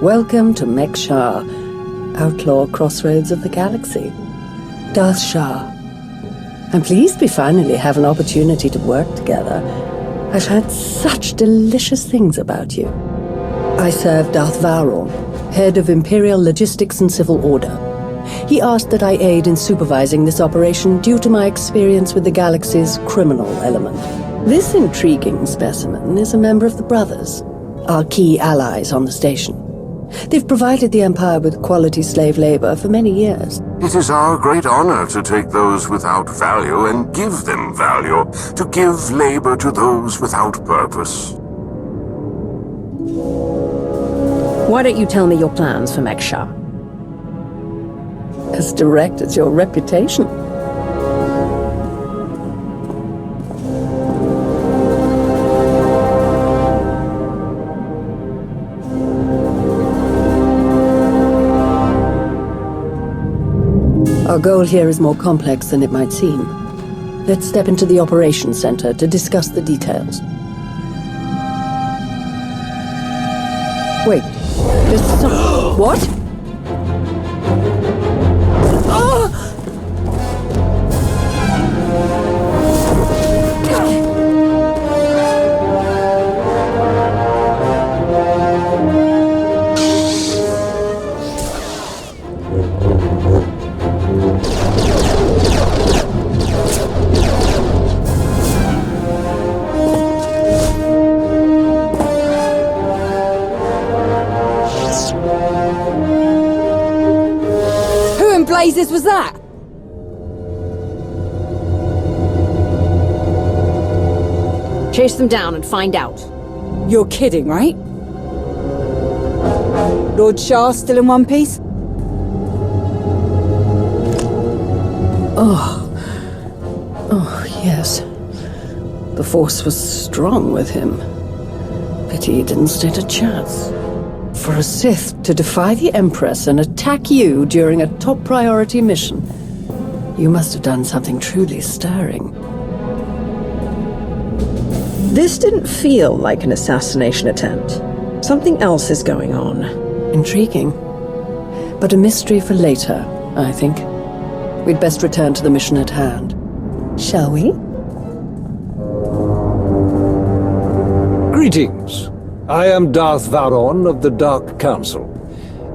Welcome to Meksha, outlaw crossroads of the galaxy. Darth Shah. I'm pleased we finally have an opportunity to work together. I've heard such delicious things about you. I serve Darth Varon, head of Imperial Logistics and Civil Order. He asked that I aid in supervising this operation due to my experience with the galaxy's criminal element. This intriguing specimen is a member of the Brothers, our key allies on the station. They've provided the Empire with quality slave labor for many years. It is our great honor to take those without value and give them value, to give labor to those without purpose. Why don't you tell me your plans for Meksha? As direct as your reputation. Our goal here is more complex than it might seem. Let's step into the operations center to discuss the details. Wait, there's some... What? Blazes was that? Chase them down and find out. You're kidding, right? Lord Shah still in one piece? Oh, yes. The Force was strong with him. Pity he didn't stand a chance. For a Sith to defy the Empress and attack you during a top priority mission, you must have done something truly stirring. This didn't feel like an assassination attempt. Something else is going on. Intriguing. But a mystery for later, I think. We'd best return to the mission at hand. Shall we? Greetings. I am Darth Varon of the Dark Council.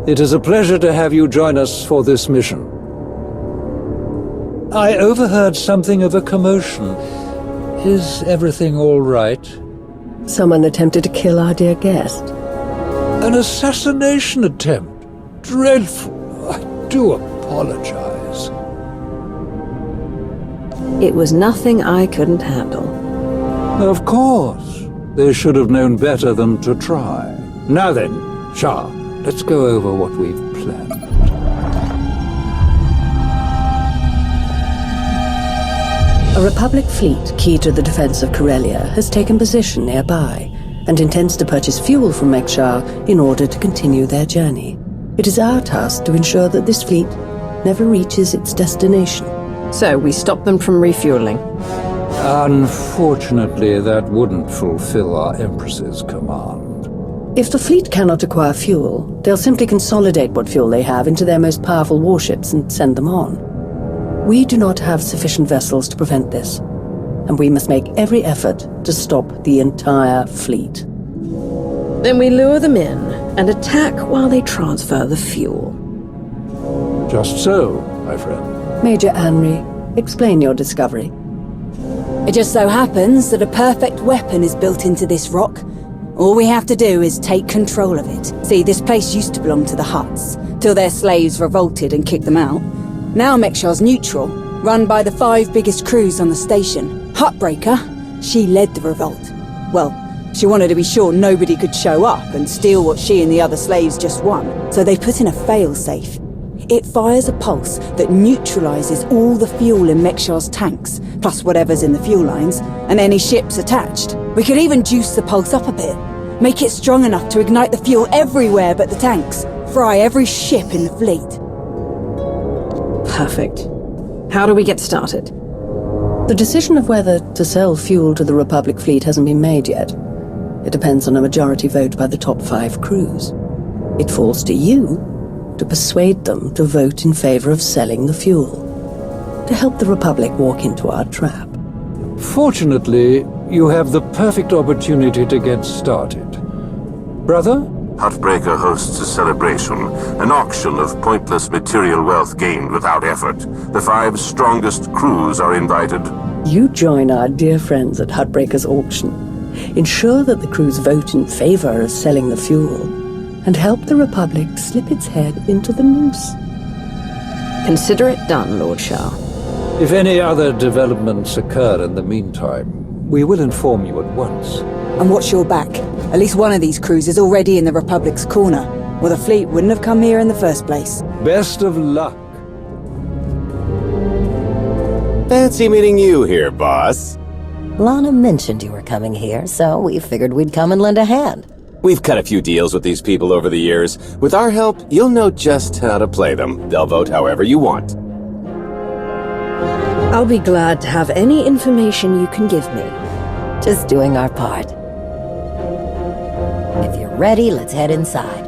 It is a pleasure to have you join us for this mission. I overheard something of a commotion. Is everything all right? Someone attempted to kill our dear guest. An assassination attempt? Dreadful. I do apologize. It was nothing I couldn't handle. Of course. They should have known better than to try. Now then, Shah, let's go over what we've planned. A Republic fleet key to the defense of Corellia has taken position nearby and intends to purchase fuel from Meksha in order to continue their journey. It is our task to ensure that this fleet never reaches its destination. So we stop them from refueling. Unfortunately, that wouldn't fulfill our Empress's command. If the fleet cannot acquire fuel, they'll simply consolidate what fuel they have into their most powerful warships and send them on. We do not have sufficient vessels to prevent this, and we must make every effort to stop the entire fleet. Then we lure them in and attack while they transfer the fuel. Just so, my friend. Major Anri, explain your discovery. It just so happens that a perfect weapon is built into this rock. All we have to do is take control of it. See, this place used to belong to the Hutts, till their slaves revolted and kicked them out. Now Meksha's neutral, run by the 5 biggest crews on the station. Huttbreaker, she led the revolt. Well, she wanted to be sure nobody could show up and steal what she and the other slaves just won. So they put in a fail-safe. It fires a pulse that neutralizes all the fuel in Meksha's tanks, plus whatever's in the fuel lines, and any ships attached. We could even juice the pulse up a bit, make it strong enough to ignite the fuel everywhere but the tanks, fry every ship in the fleet. Perfect. How do we get started? The decision of whether to sell fuel to the Republic fleet hasn't been made yet. It depends on a majority vote by the top 5 crews. It falls to you to persuade them to vote in favor of selling the fuel, to help the Republic walk into our trap. Fortunately, you have the perfect opportunity to get started. Brother? Huttbreaker hosts a celebration, an auction of pointless material wealth gained without effort. The 5 strongest crews are invited. You join our dear friends at Huttbreaker's auction. Ensure that the crews vote in favor of selling the fuel, and help the Republic slip its head into the noose. Consider it done, Lord Shah. If any other developments occur in the meantime, we will inform you at once. And watch your back. At least one of these crews is already in the Republic's corner, or the fleet wouldn't have come here in the first place. Best of luck. Fancy meeting you here, boss. Lana mentioned you were coming here, so we figured we'd come and lend a hand. We've cut a few deals with these people over the years. With our help, you'll know just how to play them. They'll vote however you want. I'll be glad to have any information you can give me. Just doing our part. If you're ready, let's head inside.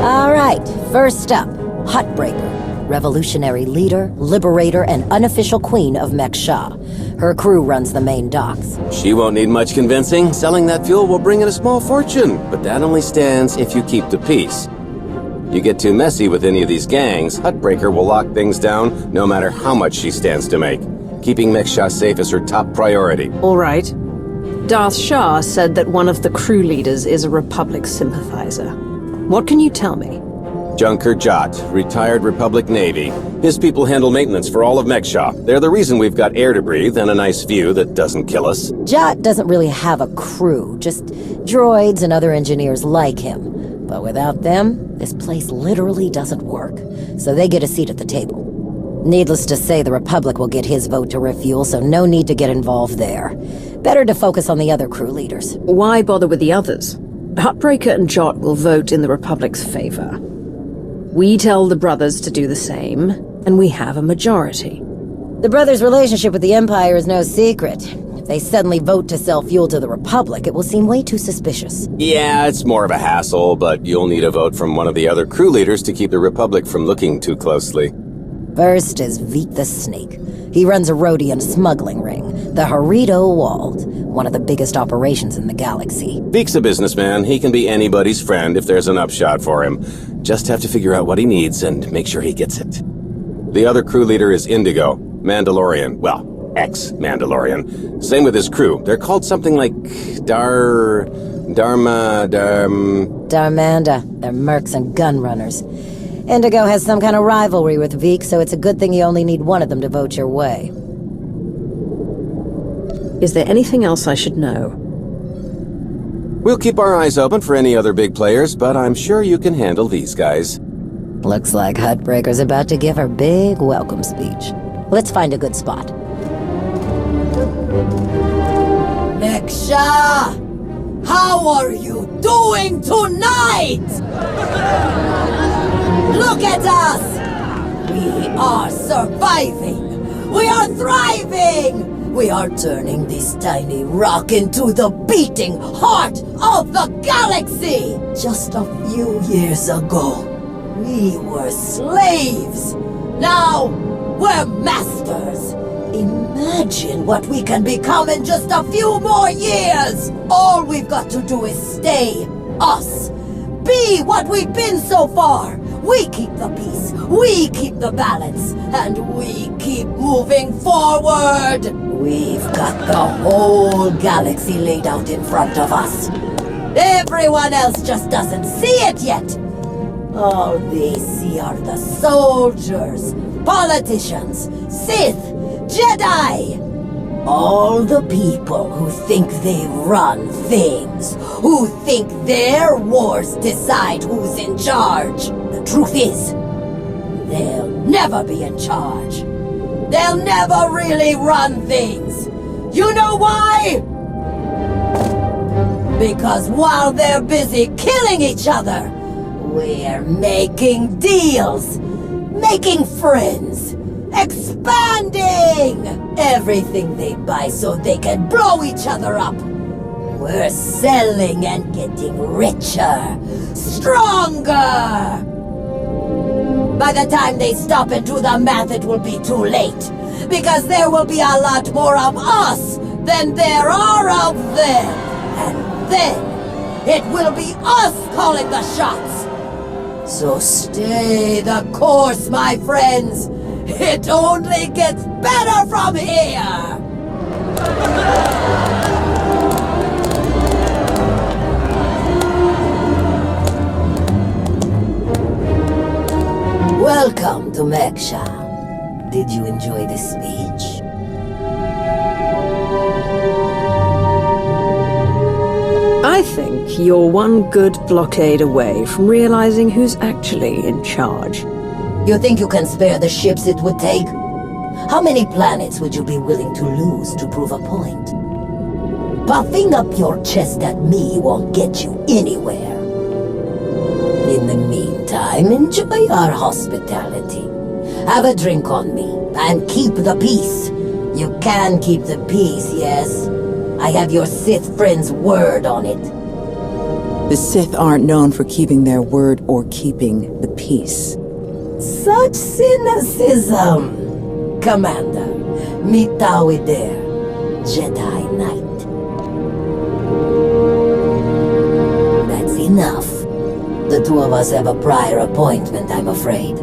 All right, first up, Huttbreaker. Revolutionary leader, liberator, and unofficial queen of Meksha. Her crew runs the main docks. She won't need much convincing. Selling that fuel will bring in a small fortune, but that only stands if you keep the peace. You get too messy with any of these gangs, Huttbreaker will lock things down no matter how much she stands to make. Keeping Meksha safe is her top priority. All right. Darth Shah said that one of the crew leaders is a Republic sympathizer. What can you tell me? Junker Jot, retired Republic Navy. His people handle maintenance for all of Meksha. They're the reason we've got air to breathe and a nice view that doesn't kill us. Jot doesn't really have a crew, just droids and other engineers like him. But without them, this place literally doesn't work. So they get a seat at the table. Needless to say, the Republic will get his vote to refuel, so no need to get involved there. Better to focus on the other crew leaders. Why bother with the others? Huttbreaker and Jot will vote in the Republic's favor. We tell the brothers to do the same, and we have a majority. The brothers' relationship with the Empire is no secret. If they suddenly vote to sell fuel to the Republic, it will seem way too suspicious. Yeah, it's more of a hassle, but you'll need a vote from one of the other crew leaders to keep the Republic from looking too closely. First is Veek the Snake. He runs a Rhodian smuggling ring, the Harrido Walled, one of the biggest operations in the galaxy. Veek's a businessman. He can be anybody's friend if there's an upshot for him. Just have to figure out what he needs and make sure he gets it. The other crew leader is Indigo, Mandalorian. Well, ex-Mandalorian. Same with his crew. They're called something like Darmanda. They're mercs and gun runners. Indigo has some kind of rivalry with Veek, so it's a good thing you only need one of them to vote your way. Is there anything else I should know? We'll keep our eyes open for any other big players, but I'm sure you can handle these guys. Looks like Huttbreaker's about to give her big welcome speech. Let's find a good spot. Meksha! How are you doing tonight? Look at us! We are surviving! We are thriving! We are turning this tiny rock into the beating heart of the galaxy! Just a few years ago, we were slaves. Now, we're masters. Imagine what we can become in just a few more years! All we've got to do is stay us. Be what we've been so far. We keep the peace, we keep the balance, and we keep moving forward! We've got the whole galaxy laid out in front of us. Everyone else just doesn't see it yet. All they see are the soldiers, politicians, Sith, Jedi. All the people who think they run things, who think their wars decide who's in charge. The truth is, they'll never be in charge. They'll never really run things. You know why? Because while they're busy killing each other, we're making deals, making friends, expanding! Everything they buy so they can blow each other up. We're selling and getting richer, stronger! By the time they stop and do the math, it will be too late. Because there will be a lot more of us than there are of them. And then, it will be us calling the shots. So stay the course, my friends. It only gets better from here! Welcome to Meksha. Did you enjoy this speech? I think you're one good blockade away from realizing who's actually in charge. You think you can spare the ships it would take? How many planets would you be willing to lose to prove a point? Puffing up your chest at me won't get you anywhere. In the meantime, enjoy our hospitality. Have a drink on me, and keep the peace. You can keep the peace, yes? I have your Sith friend's word on it. The Sith aren't known for keeping their word or keeping the peace. Such cynicism! Commander, meet Tawi there, Jedi Knight. That's enough. The two of us have a prior appointment, I'm afraid.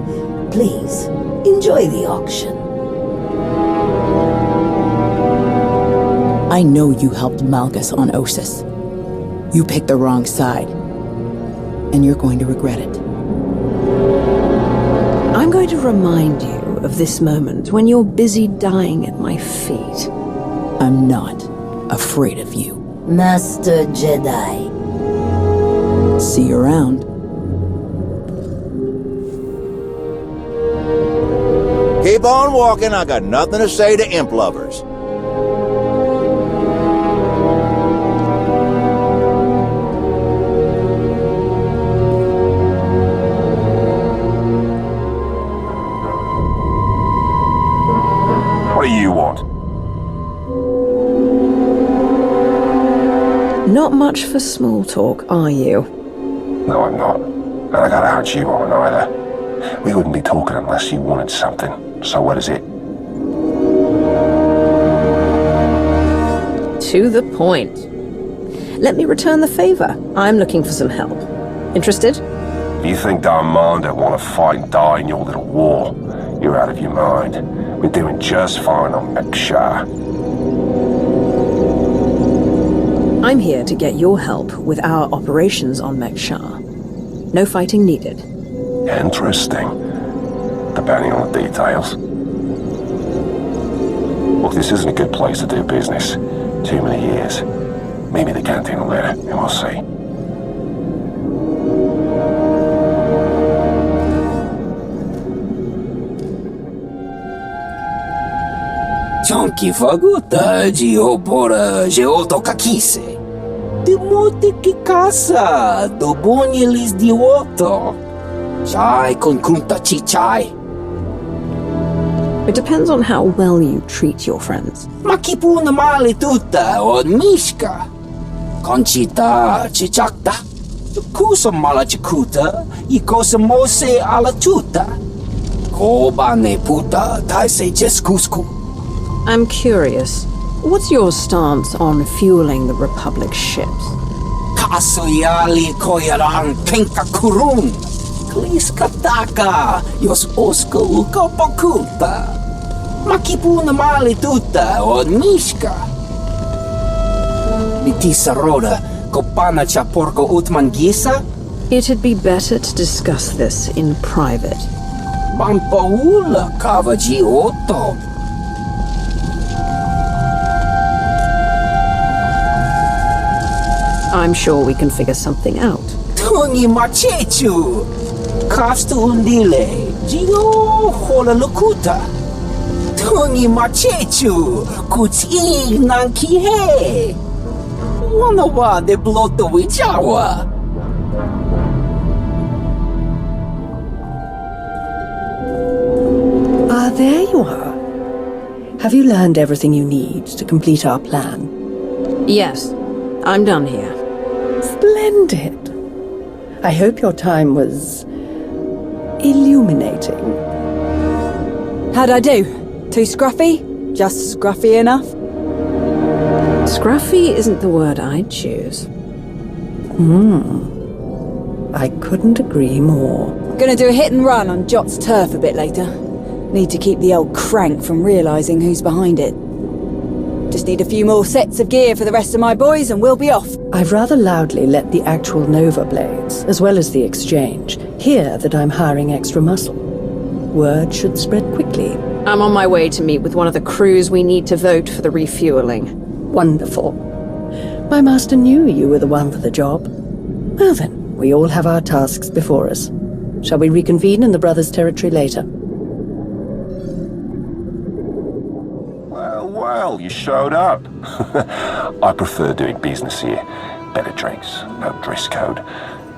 Please, enjoy the auction. I know you helped Malgus on Ossus. You picked the wrong side. And you're going to regret it. I'm going to remind you of this moment when you're busy dying at my feet. I'm not afraid of you. Master Jedi. See you around. Keep on walking, I got nothing to say to imp lovers. What do you want? Not much for small talk, are you? No, I'm not. And I gotta hurt you on either. We wouldn't be talking unless you wanted something. So what is it? To the point. Let me return the favor. I'm looking for some help. Interested? You think Darmanda want to fight and die in your little war? You're out of your mind. We're doing just fine on Meksha. I'm here to get your help with our operations on Meksha. No fighting needed. Interesting. Depending on the details. Look, this isn't a good place to do business. Too many years. Maybe the canteen will let it, and we'll see. Chonky faguta geopora geotokakise. De mote que casa do bonielis dioto. Chai con kunta chichai. It depends on how well you treat your friends. Makipuna male tuta od mishka. Conchita chichakta. Kusa mala chikuta. Ikosa mose ala tuta. Kobane puta taise jeskusku. I'm curious. What's your stance on fueling the Republic ships? Kasuyali koyaran kenka kurun. Kliskataka yos osko kopokunta. Makipuna mali tuta od mishka. Mitisa roda kopana cha porco utman gisa. It'd be better to discuss this in private. Pampaula kavaji otto. I'm sure we can figure something out. Tungi machechu. Kastu undile. Gio hola lukuta. Tungi machechu. Kuti nanki he. Wanawa de bloto wijawa. Are there you are. Have you learned everything you need to complete our plan? Yes, I'm done here. Splendid. I hope your time was illuminating. How'd I do? Too scruffy? Just scruffy enough? Scruffy isn't the word I'd choose. I couldn't agree more. Gonna do a hit and run on Jot's turf a bit later. Need to keep the old crank from realising who's behind it. Just need a few more sets of gear for the rest of my boys and we'll be off. I've rather loudly let the actual Nova Blades, as well as the Exchange, hear that I'm hiring extra muscle. Word should spread quickly. I'm on my way to meet with one of the crews we need to vote for the refueling. Wonderful. My master knew you were the one for the job. Well then, we all have our tasks before us. Shall we reconvene in the Brothers' territory later? Well, you showed up. I prefer doing business here. Better drinks, no dress code,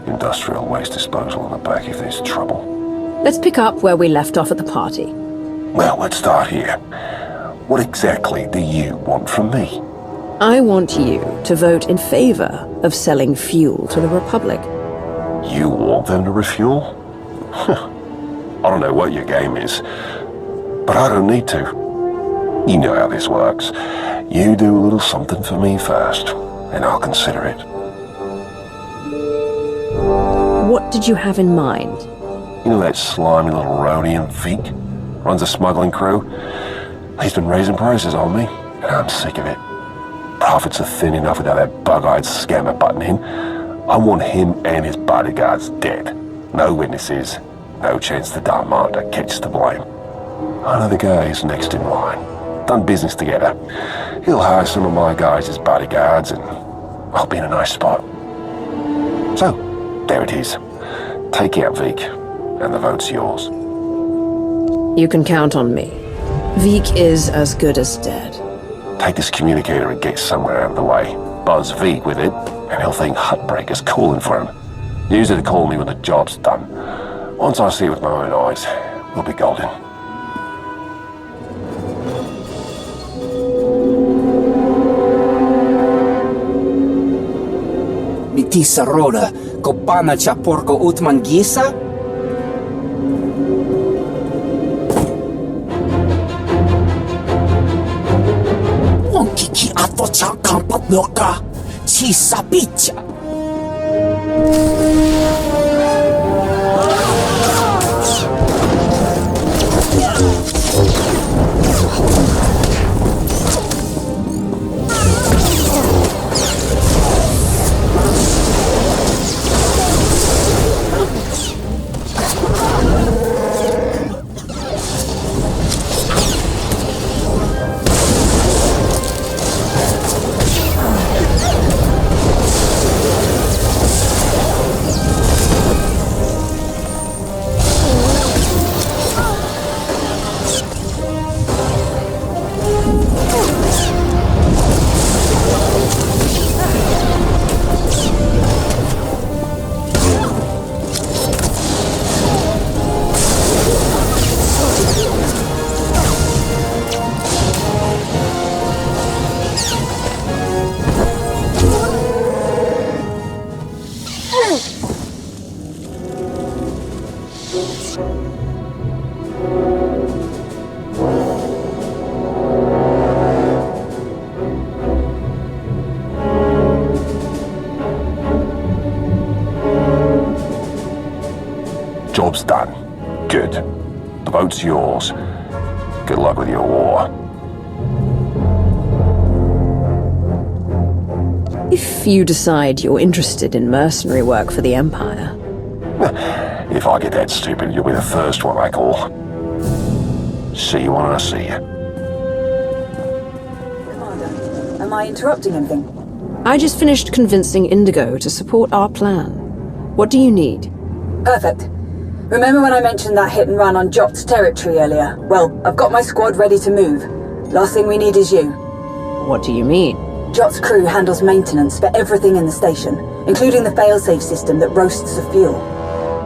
industrial waste disposal on the back if there's trouble. Let's pick up where we left off at the party. Well, let's start here. What exactly do you want from me? I want you to vote in favor of selling fuel to the Republic. You want them to refuel? I don't know what your game is, but I don't need to. You know how this works. You do a little something for me first, and I'll consider it. What did you have in mind? You know that slimy little Rhodian Vic? Runs a smuggling crew? He's been raising prices on me, and I'm sick of it. Profits are thin enough without that bug-eyed scammer butting in. I want him and his bodyguards dead. No witnesses, no chance the Darmanda catches the blame. I know the guy who's next in line. Done business together. He'll hire some of my guys as bodyguards and I'll be in a nice spot. So, there it is. Take out Vic, and the vote's yours. You can count on me. Vic is as good as dead. Take this communicator and get somewhere out of the way. Buzz Vic with it, and he'll think Hutbreaker's calling for him. Use it to call me when the job's done. Once I see it with my own eyes, we'll be golden. Mitisa roda, kopana cha porco utman gisa? Onkiki ato cha kampa bloka, chisa picha. Job's done. Good. The vote's yours. Good luck with your war. If you decide you're interested in mercenary work for the Empire. If I get that stupid, you'll be the first one I call. See you when I see you. Commander, am I interrupting anything? I just finished convincing Indigo to support our plan. What do you need? Perfect. Remember when I mentioned that hit and run on Jot's territory earlier? Well, I've got my squad ready to move. Last thing we need is you. What do you mean? Jot's crew handles maintenance for everything in the station, including the failsafe system that roasts the fuel.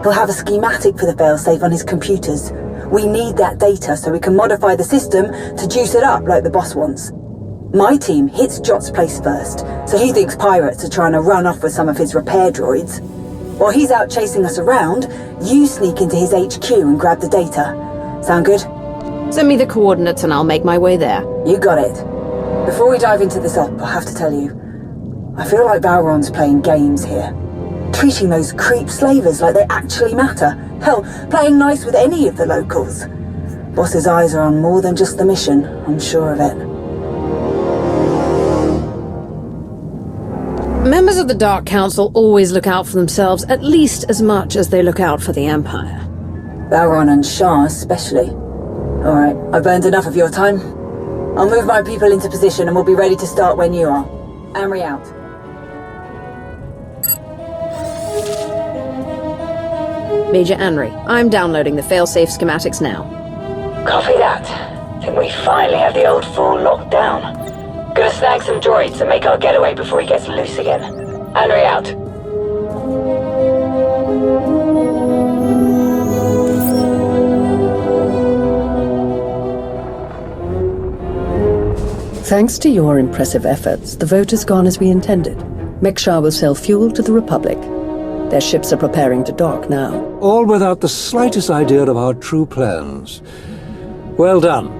He'll have a schematic for the failsafe on his computers. We need that data so we can modify the system to juice it up like the boss wants. My team hits Jot's place first, so he thinks pirates are trying to run off with some of his repair droids. While he's out chasing us around, you sneak into his HQ and grab the data. Sound good? Send me the coordinates and I'll make my way there. You got it. Before we dive into this op, I have to tell you, I feel like Valron's playing games here. Treating those creep slavers like they actually matter. Hell, playing nice with any of the locals. Boss's eyes are on more than just the mission, I'm sure of it. Members of the Dark Council always look out for themselves at least as much as they look out for the Empire. Valron and Shah especially. Alright, I've burned enough of your time. I'll move my people into position and we'll be ready to start when you are. Amory out. Major Anri, I'm downloading the failsafe schematics now. Copy that. Think we finally have the old fool locked down. Gonna snag some droids and make our getaway before he gets loose again. Anri out. Thanks to your impressive efforts, the vote has gone as we intended. Meksha will sell fuel to the Republic. Their ships are preparing to dock now. All without the slightest idea of our true plans. Well done.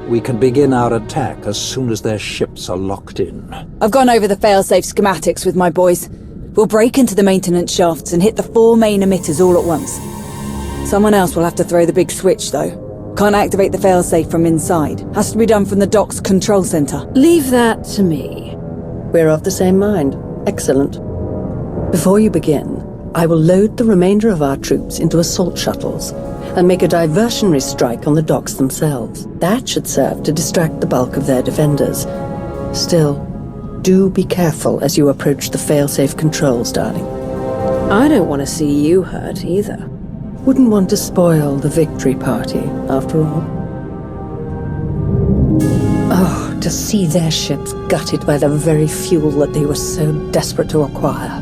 We can begin our attack as soon as their ships are locked in. I've gone over the failsafe schematics with my boys. We'll break into the maintenance shafts and hit the 4 main emitters all at once. Someone else will have to throw the big switch, though. Can't activate the failsafe from inside. Has to be done from the dock's control center. Leave that to me. We're of the same mind. Excellent. Before you begin, I will load the remainder of our troops into assault shuttles and make a diversionary strike on the docks themselves. That should serve to distract the bulk of their defenders. Still, do be careful as you approach the failsafe controls, darling. I don't want to see you hurt either. Wouldn't want to spoil the victory party, after all. Oh, to see their ships gutted by the very fuel that they were so desperate to acquire.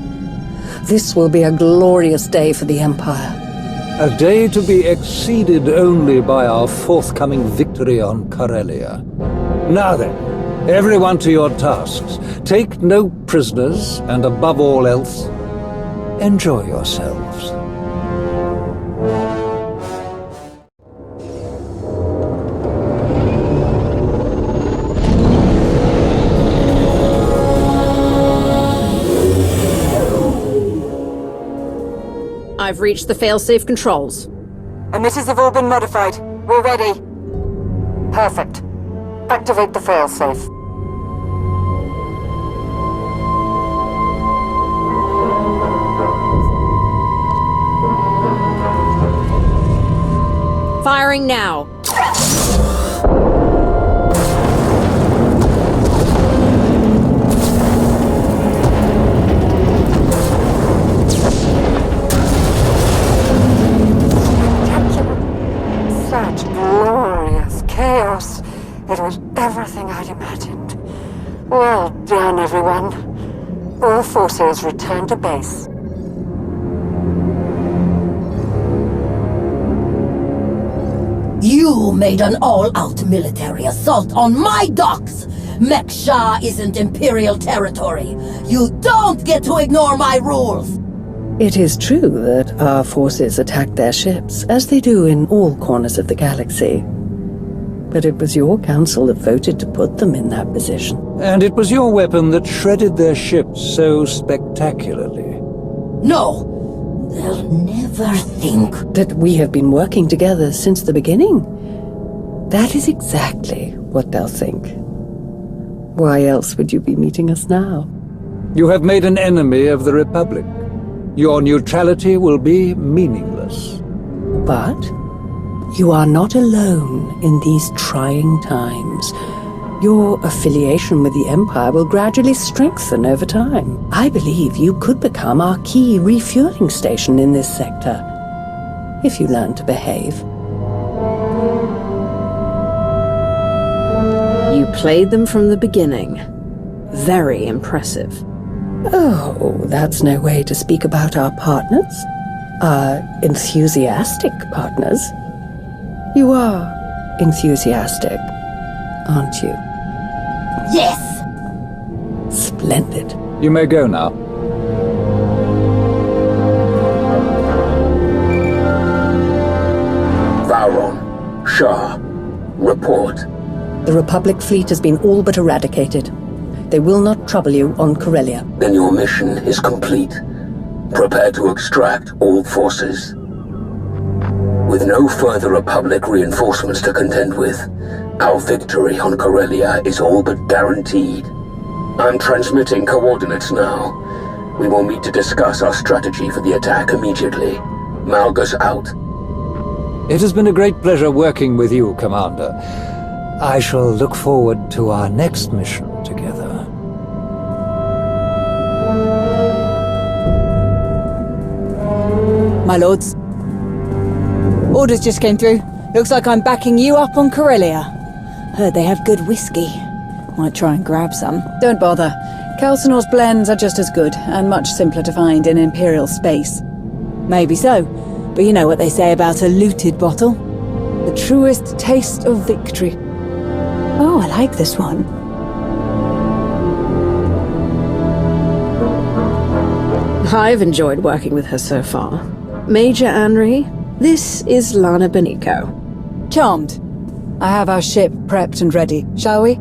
This will be a glorious day for the Empire. A day to be exceeded only by our forthcoming victory on Corellia. Now then, everyone to your tasks. Take no prisoners, and above all else, enjoy yourselves. I've reached the failsafe controls. Emitters have all been modified. We're ready. Perfect. Activate the failsafe. Firing now. Such glorious chaos. It was everything I'd imagined. Well done, everyone. All forces return to base. You made an all-out military assault on my docks! Meksha isn't Imperial territory. You don't get to ignore my rules! It is true that our forces attacked their ships, as they do in all corners of the galaxy. But it was your council that voted to put them in that position. And it was your weapon that shredded their ships so spectacularly. No! They'll never think that we have been working together since the beginning. That is exactly what they'll think. Why else would you be meeting us now? You have made an enemy of the Republic. Your neutrality will be meaningless. But you are not alone in these trying times. Your affiliation with the Empire will gradually strengthen over time. I believe you could become our key refueling station in this sector, if you learn to behave. You played them from the beginning. Very impressive. Oh, that's no way to speak about our partners. Our enthusiastic partners. You are enthusiastic, aren't you? Yes! Splendid. You may go now. Vowron, Shah, report. The Republic fleet has been all but eradicated. They will not trouble you on Corellia. Then your mission is complete. Prepare to extract all forces. With no further Republic reinforcements to contend with, our victory on Corellia is all but guaranteed. I'm transmitting coordinates now. We will meet to discuss our strategy for the attack immediately. Malgus out. It has been a great pleasure working with you, Commander. I shall look forward to our next mission together. My lords. Orders just came through. Looks like I'm backing you up on Corellia. Heard they have good whiskey. Might try and grab some. Don't bother. Calcinor's blends are just as good, and much simpler to find in Imperial space. Maybe so, but you know what they say about a looted bottle? The truest taste of victory. Oh, I like this one. I've enjoyed working with her so far. Major Anri, this is Lana Benico. Charmed. I have our ship prepped and ready, shall we?